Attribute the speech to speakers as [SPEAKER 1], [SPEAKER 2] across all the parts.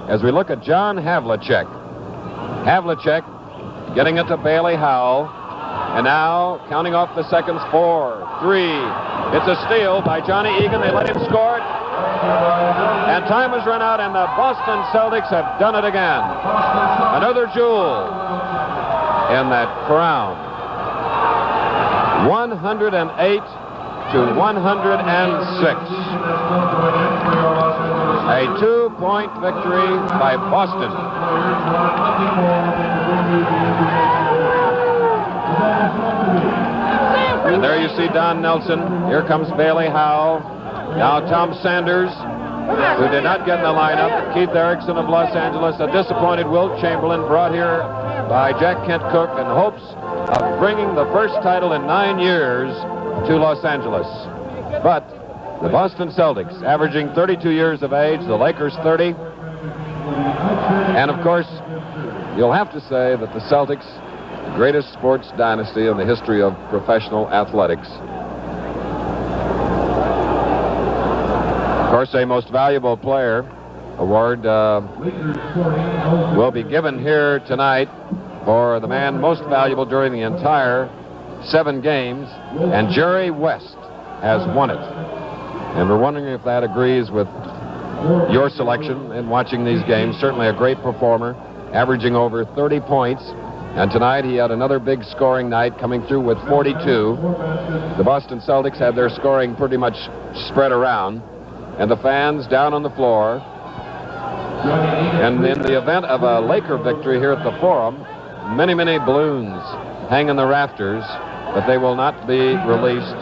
[SPEAKER 1] as we look at John Havlicek. Havlicek getting it to Bailey Howell. And now counting off the seconds. 4, 3. It's a steal by Johnny Egan. They let him score it. And time has run out, and the Boston Celtics have done it again. Another jewel in that crown. 108 to 106. A 2-point victory by Boston. And there you see Don Nelson. Here comes Bailey Howell. Now Tom Sanders, who did not get in the lineup. Keith Erickson of Los Angeles. A disappointed Wilt Chamberlain, brought here by Jack Kent Cooke in hopes of bringing the first title in 9 years to Los Angeles. But the Boston Celtics, averaging 32 years of age, the Lakers 30. And of course, you'll have to say that the Celtics, the greatest sports dynasty in the history of professional athletics. Of course, a Most Valuable Player award will be given here tonight for the man most valuable during the entire 7 games, and Jerry West has won it. And we're wondering if that agrees with your selection in watching these games. Certainly a great performer, averaging over 30 points. And tonight he had another big scoring night, coming through with 42. The Boston Celtics had their scoring pretty much spread around. And the fans down on the floor. And in the event of a Laker victory here at the Forum, many, many balloons hang in the rafters, but they will not be released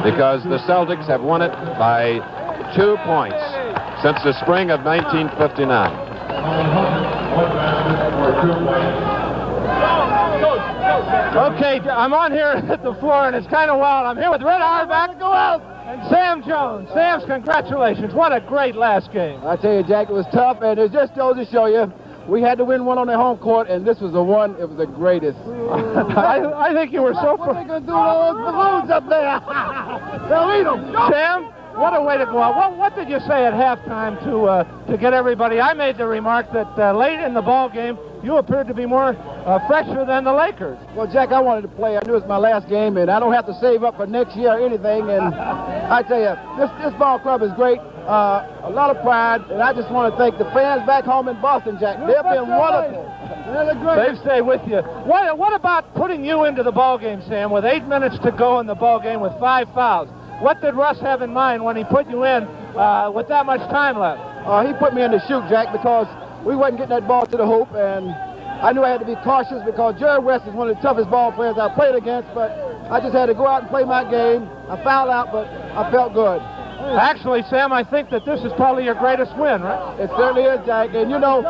[SPEAKER 1] because the Celtics have won it by 2 points since the spring of 1959.
[SPEAKER 2] Okay, I'm on here at the floor, and it's kind of wild. I'm here with Red Auerbach. Go out. And Sam Jones. Sam's, congratulations. What a great last game.
[SPEAKER 3] I tell you, Jack, it was tough, and it just goes to show you, we had to win one on the home court, and this was the one. It was the greatest.
[SPEAKER 2] I think you were so...
[SPEAKER 3] What are they going to do with all those balloons up there? They'll eat them.
[SPEAKER 2] Sam, what a way to go out. What did you say at halftime to get everybody? I made the remark that late in the ball game, you appeared to be more fresher than the Lakers.
[SPEAKER 3] Well, Jack, I wanted to play. I knew it was my last game, and I don't have to save up for next year or anything. And I tell you, this ball club is great. A lot of pride, and I just want to thank the fans back home in Boston, Jack. They've been wonderful.
[SPEAKER 2] They've stayed with you. What about putting you into the ball game, Sam, with 8 minutes to go in the ball game with 5 fouls? What did Russ have in mind when he put you in with that much time left?
[SPEAKER 3] He put me in to shoot, Jack, because we wasn't getting that ball to the hoop, and I knew I had to be cautious because Jerry West is one of the toughest ball players I played against, but I just had to go out and play my game. I fouled out, but I felt good.
[SPEAKER 2] Actually, Sam, I think that this is probably your greatest win, right?
[SPEAKER 3] It certainly is, Jack, and you know,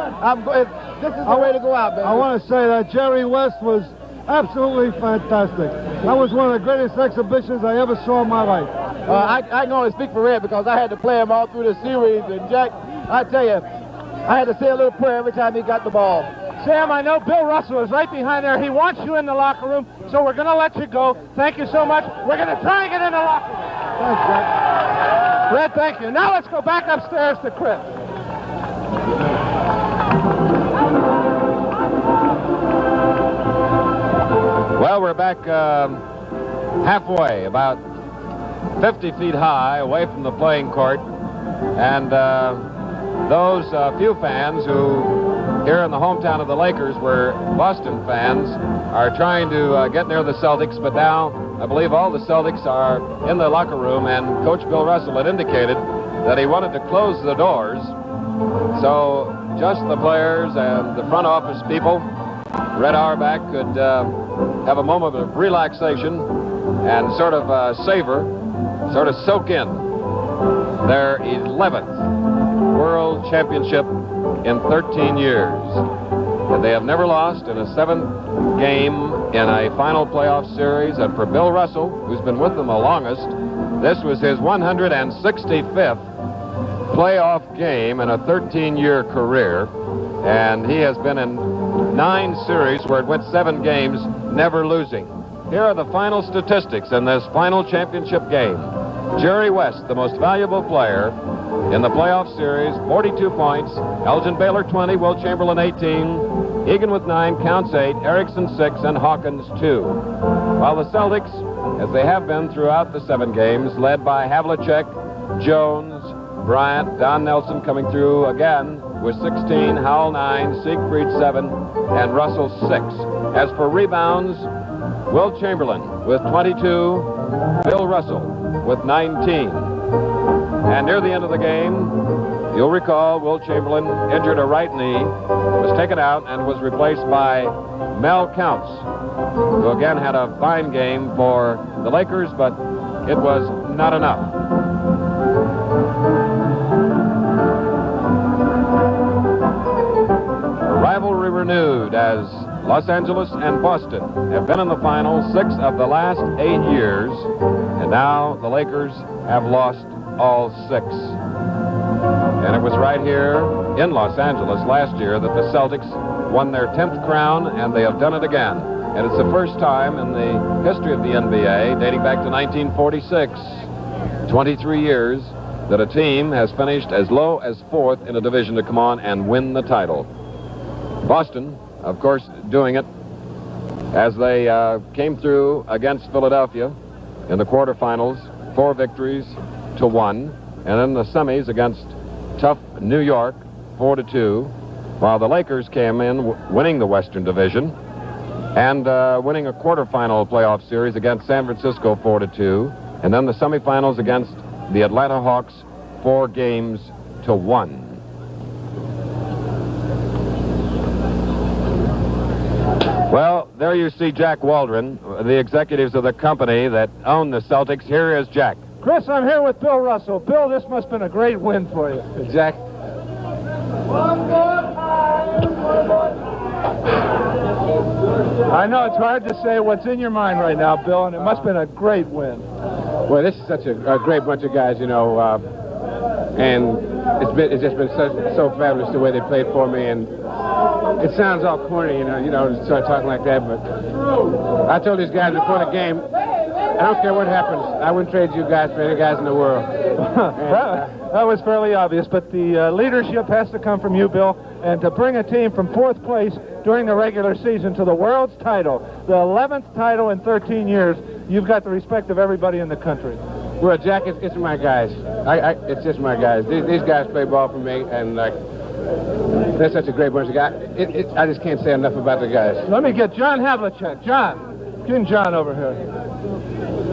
[SPEAKER 3] this is the way to go out, baby.
[SPEAKER 4] I want to say that Jerry West was absolutely fantastic. That was one of the greatest exhibitions I ever saw in my life.
[SPEAKER 3] I can only speak for Red because I had to play him all through the series, and Jack, I tell you, I had to say a little prayer every time he got the ball.
[SPEAKER 2] Sam, I know Bill Russell is right behind there. He wants you in the locker room, so we're going to let you go. Thank you so much. We're going to try and get in the locker room.
[SPEAKER 4] Thanks, Jack.
[SPEAKER 2] Red, thank you. Now let's go back upstairs to Chris.
[SPEAKER 1] Well, we're back halfway, about 50 feet high, away from the playing court. And those few fans who, here in the hometown of the Lakers, were Boston fans, are trying to get near the Celtics, but now I believe all the Celtics are in the locker room, and Coach Bill Russell had indicated that he wanted to close the doors so just the players and the front office people, Red Auerbach, could have a moment of relaxation and sort of savor, sort of soak in their 11th World Championship in 13 years. And they have never lost in a 7th game in a final playoff series. And for Bill Russell, who's been with them the longest, this was his 165th playoff game in a 13-year career. And he has been in 9 series where it went 7 games, never losing. Here are the final statistics in this final championship game. Jerry West, the most valuable player in the playoff series, 42 points. Elgin Baylor 20, Will Chamberlain 18, Egan with 9, Counts 8, Erickson 6, and Hawkins 2. While the Celtics, as they have been throughout the 7 games, led by Havlicek, Jones, Bryant, Don Nelson coming through again with 16, Howell 9, Siegfried 7, and Russell 6. As for rebounds, Will Chamberlain with 22, Bill Russell with 19. And near the end of the game, you'll recall Will Chamberlain injured a right knee, was taken out, and was replaced by Mel Counts, who again had a fine game for the Lakers, but it was not enough. Rivalry renewed as Los Angeles and Boston have been in the final 6 of the last 8 years, and now the Lakers have lost all 6. And it was right here in Los Angeles last year that the Celtics won their 10th crown, and they have done it again. And it's the first time in the history of the NBA, dating back to 1946, 23 years, that a team has finished as low as 4th in a division to come on and win the title. Boston, of course, doing it as they came through against Philadelphia in the quarterfinals, 4 victories to 1, and in the semis against tough New York, 4-2, while the Lakers came in winning the Western Division and winning a quarterfinal playoff series against San Francisco, 4-2, and then the semifinals against the Atlanta Hawks, 4-1. Well, there you see Jack Waldron, the executives of the company that own the Celtics. Here is Jack.
[SPEAKER 2] Chris, I'm here with Bill Russell. Bill, this must have been a great win for you.
[SPEAKER 3] Jack.
[SPEAKER 2] I know it's hard to say what's in your mind right now, Bill, and it must have been a great win.
[SPEAKER 3] Well, this is such a great bunch of guys, you know, and it's just been so fabulous the way they played for me, and it sounds all corny, you know, to start talking like that, but I told these guys before the game, I don't care what happens, I wouldn't trade you guys for any guys in the world.
[SPEAKER 2] That was fairly obvious, but the leadership has to come from you, Bill, and to bring a team from 4th place during the regular season to the world's title, the 11th title in 13 years, you've got the respect of everybody in the country.
[SPEAKER 3] Well, Jack, it's my guys. It's just my guys. These guys play ball for me, and they're such a great bunch of guys. I just can't say enough about the guys.
[SPEAKER 2] Let me get John Havlicek. John, get John over here.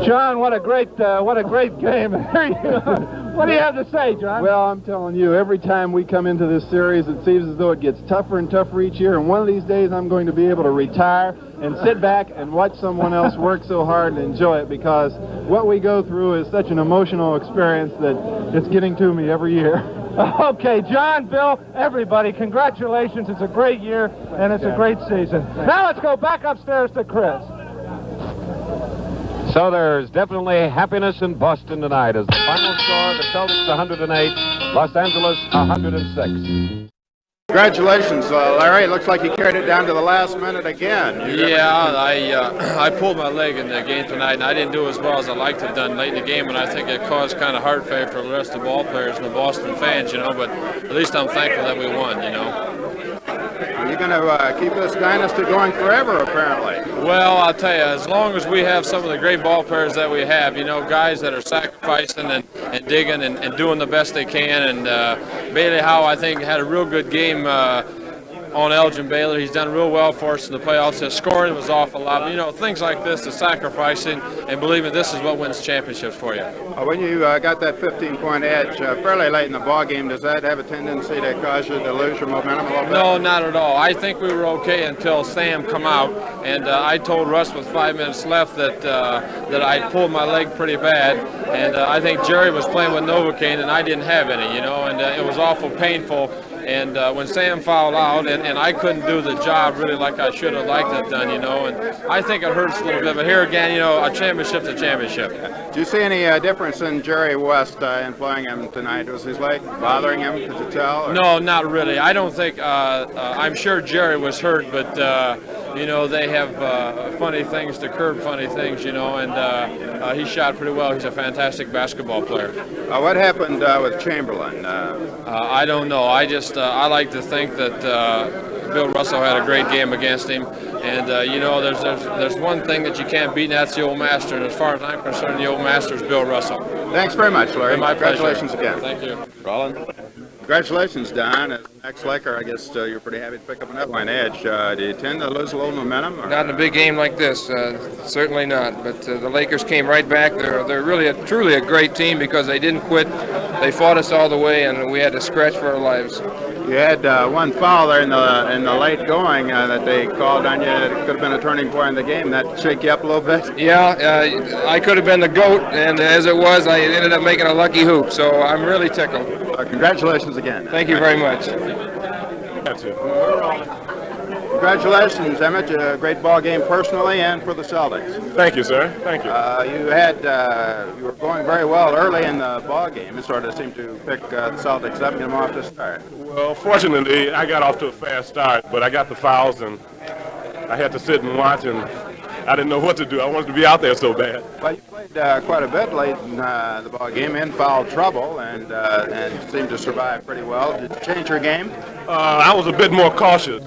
[SPEAKER 2] John, what a great game. What do you have to say, John?
[SPEAKER 5] Well, I'm telling you, every time we come into this series, it seems as though it gets tougher and tougher each year, and one of these days I'm going to be able to retire and sit back and watch someone else work so hard and enjoy it, because what we go through is such an emotional experience that it's getting to me every year.
[SPEAKER 2] Okay, John, Bill, everybody, congratulations. It's a great year, and it's a great season. Now let's go back upstairs to Chris.
[SPEAKER 1] So there's definitely happiness in Boston tonight as the final score, the Celtics 108, Los Angeles 106.
[SPEAKER 6] Congratulations, Larry. It looks like you carried it down to the last minute again.
[SPEAKER 7] Yeah, I pulled my leg in the game tonight, and I didn't do as well as I'd like to have done late in the game, and I think it caused kind of heart failure for the rest of the ball players and the Boston fans, you know, but at least I'm thankful that we won, you know.
[SPEAKER 6] You're going to keep this dynasty going forever, apparently.
[SPEAKER 7] Well, I'll tell you, as long as we have some of the great ball players that we have, you know, guys that are sacrificing and digging and doing the best they can, and Bailey Howe, I think, had a real good game on Elgin Baylor. He's done real well for us in the playoffs. His scoring was off a lot, but, you know, things like this, the sacrificing, and believe me, this is what wins championships for you.
[SPEAKER 6] When you got that 15-point edge fairly late in the ball game, does that have a tendency to cause you to lose your momentum a little bit?
[SPEAKER 7] No, not at all. I think we were okay until Sam come out, and I told Russ with 5 minutes left that I pulled my leg pretty bad, and I think Jerry was playing with Novocaine, and I didn't have any, you know, and it was awful painful. And when Sam fouled out, and I couldn't do the job really like I should have liked to have done, you know, and I think it hurts a little bit. But here again, you know, a championship's a championship.
[SPEAKER 6] Do you see any difference in Jerry West in playing him tonight? Was his leg bothering him? Could you tell? Or?
[SPEAKER 7] No, not really. I don't think. I'm sure Jerry was hurt, but you know, they have funny things to curb funny things, you know, and he shot pretty well. He's a fantastic basketball player.
[SPEAKER 6] What happened with Chamberlain?
[SPEAKER 7] I don't know. I like to think that Bill Russell had a great game against him. And, you know, there's one thing that you can't beat, and that's the old master. And as far as I'm concerned, the old master is Bill Russell.
[SPEAKER 6] Thanks very much, Larry.
[SPEAKER 7] My
[SPEAKER 6] Congratulations
[SPEAKER 7] pleasure.
[SPEAKER 6] again.
[SPEAKER 7] Thank you.
[SPEAKER 6] Rollin. Congratulations, Don. As an ex-Laker, I guess you're pretty happy to pick up another one edge. Do you tend to lose a little momentum? Or?
[SPEAKER 8] Not in a big game like this, certainly not. But the Lakers came right back. They're really truly a great team because they didn't quit. They fought us all the way, and we had to scratch for our lives.
[SPEAKER 6] You had one foul there in the late going that they called on you. It could have been a turning point in the game. That shake you up a little bit?
[SPEAKER 8] Yeah, I could have been the GOAT, and as it was, I ended up making a lucky hoop. So I'm really tickled.
[SPEAKER 6] Congratulations again.
[SPEAKER 8] Thank you very much.
[SPEAKER 6] Congratulations, Emmett. A great ball game personally and for the Celtics.
[SPEAKER 9] Thank you, sir. Thank you.
[SPEAKER 6] You were going very well early in the ball game. It sort of seemed to pick the Celtics up and get them off to start.
[SPEAKER 9] Well, fortunately, I got off to a fast start, but I got the fouls and I had to sit and watch, and I didn't know what to do. I wanted to be out there so bad.
[SPEAKER 6] Well, you played quite a bit late in the ball game in foul trouble and seemed to survive pretty well. Did you change your game?
[SPEAKER 9] I was a bit more cautious.